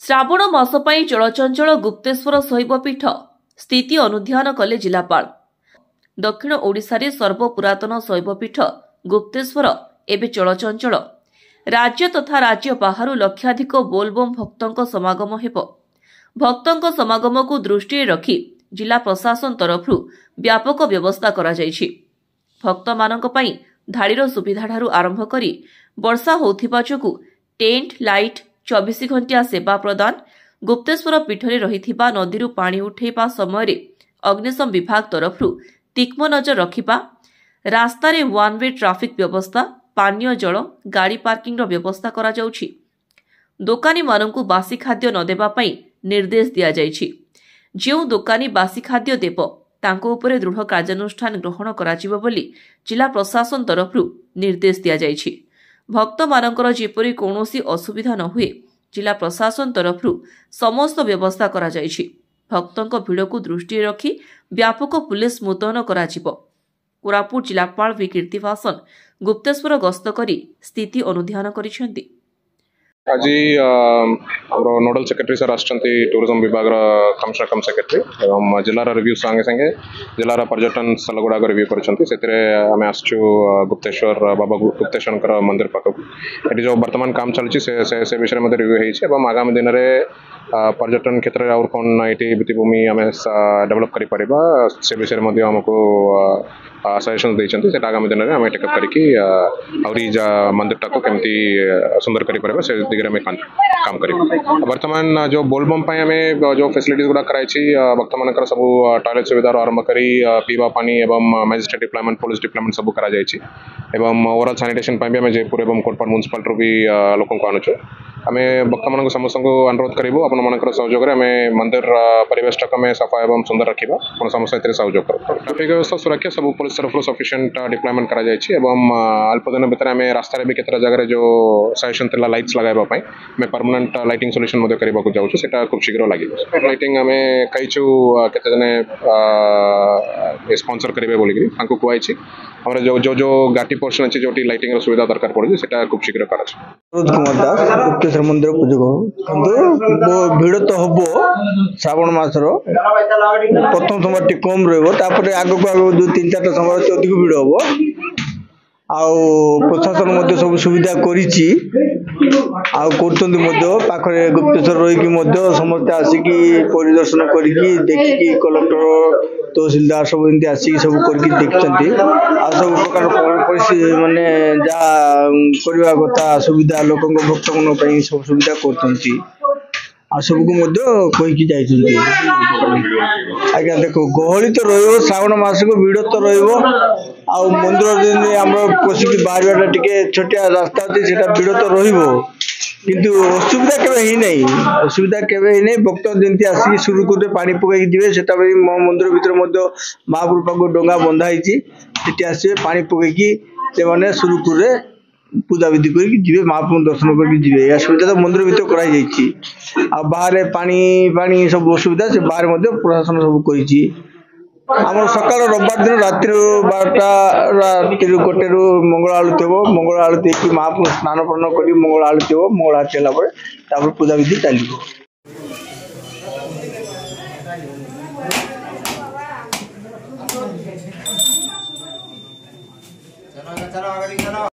श्रावण मास पर चलचंचल गुप्तेश्वर शैवपीठ स्थिति अनुध्यान कले जिलापाल। दक्षिण ओडिशा रे सर्वपुरातन शैवपीठ गुप्तेश्वर एवं चलचंचल। राज्य तथा राज्य बाहर लक्षाधिक बोलबम भक्तों समागम हेब। भक्तों समागम को दृष्टि रखी जिला प्रशासन तरफ व्यापक व्यवस्था करा जायछि। भक्त मानक पई धाड़ीर सुविधा ठारू आरंभ करी वर्षा होथिबा जोगु टेंट लाइट 24 घंटिया सेवा प्रदान, गुप्तेश्वर पीठरे रहिथिबा नदीरू पानी उठेबा समय अग्निशम विभाग तरफ तीक्ष्ण नजर रखिबा, रास्तारे वन वे ट्राफिक व्यवस्था, पानीय जल, गाड़ी पार्किंग व्यवस्था करा जाउछि। दोकानी मानकु बासी खाद्य न देबा पई निर्देश दिया जायछि। जेउ दोकानी बासी खाद्य देब तांको उपरे दृढ़ कार्यानुष्ठान ग्रहण कराजिबो बोली जिला प्रशासन तरफ निर्देश दिया जायछि। भक्त मानकर जेपरि कौनसी असुविधा न हुए जिला प्रशासन तरफ समस्त व्यवस्था करा जायछि। भक्तों भिड़ को दृष्टि रखी व्यापक पुलिस मुतयन कराजिबो। कोरापुट जिलापाल वी कीर्तिवासन गुप्तेश्वर गस्त करी स्थिति अनुध्यान करिसेंती। आज नोडल सेक्रेटरी सर आछंती टूरिज्म विभाग कमिशनर कम सेक्रेटरी एवं जिलार रिव्यू संगे संगे जिलार पर्यटन स्थल गुड़ाक रिव्यू करते आम आसचु गुप्तेश्वर बाबा गुप्तेश्वर मंदिर पाखक ये जो वर्तमान काम चलती से विषय में रिव्यू हो आगामी दिन में पर्यटन क्षेत्र में आउर कौन ये भित्तिभूमि आम डेभलप कर से विषय में आमको सजेशन देते आगामी दिन में आम टेकअप करके मंदिर टाक केमती सुंदर कर से दिगरे में काम कर। वर्तमान जो बोलबम आम जो फैसिलिटीज गुड़ा कराई भक्त मान सब टॉयलेट सुविधा आरंभ कर पीवा पानी एवं मैजिस्ट्रेट डिप्लॉयमेंट पुलिस डिप्लॉयमेंट सब करा ओवरऑल सैनिटेशन भी जयपुर एवं कोटपाड़ म्युनिसिपालिटी भी लोक आणुचु। आम भक्त मान समस्त अनुरोध करूँ आपण मान सहयोग आम मंदिर परिवेश टाक सफा एवं सुंदर रखा आप समस्त सहयोग कर। ट्राफिक व्यवस्था सुरक्षा सब पुलिस तरफ सफिशिएंट डिप्लॉयमेंट करा अल्प दिन भितर आम रास्ता भी केतटा जगह जो सजेशन था लाइट्स लगाइबापी आम परमानेंट लाइटिंग सॉल्यूशन करने जाऊँ से खूब शीघ्र लगे। लाइटिंग आम कहीचु के स्पॉन्सर करेंगे बोलिकी कहुई आम जो जो घाटी पोर्शन अच्छे जो लाइटिंग सुविधा दरकार पड़े से खूब शीघ्र कर। कुमार दास गुप्तेश्वर मंदिर पूजक भिड़ तो हम श्रावण मासर प्रथम समय टी कम रही आग को आग 2-3-4 समय अधिक भिड़ हम प्रशासन सब सुविधा पाखे गुप्तेश्वर रही समस्त आसिक परिदर्शन करके कलेक्टर तहसीलदार सब एमती आसिक सब करके देखते सब प्रकार माने जहाँ कथा सुविधा लोक भक्त मन सब सुविधा कर सबको कहीकि आज्ञा देख गहली तो श्रावण मास को भिड़ तो मंदिर आम पशिक बाहर टे छोटिया रास्ता अच्छे से भिड़ तो किंतु असुविधा केवे असुविधा केवे भक्त जमी आसिक सुरुखुरे पानी पकई जी से मंदिर भर महाप्रभु पाक डंगा बंधाई आसवे पानी पकईकी से सुरुखुरे पूजा विधि करके महाप्रभु दर्शन करके यह सुविधा तो मंदिर भर कर बाहर पानी पानी सब असुविधा से बाहर प्रशासन सब कर सकाल रविवार दिन राति 12टा गोटे मंगल आलुति हे मंगल आलुति महाप्रभु स्नान पान कर मंगल आलुति हे मंगल आरती है पूजा विधि चलो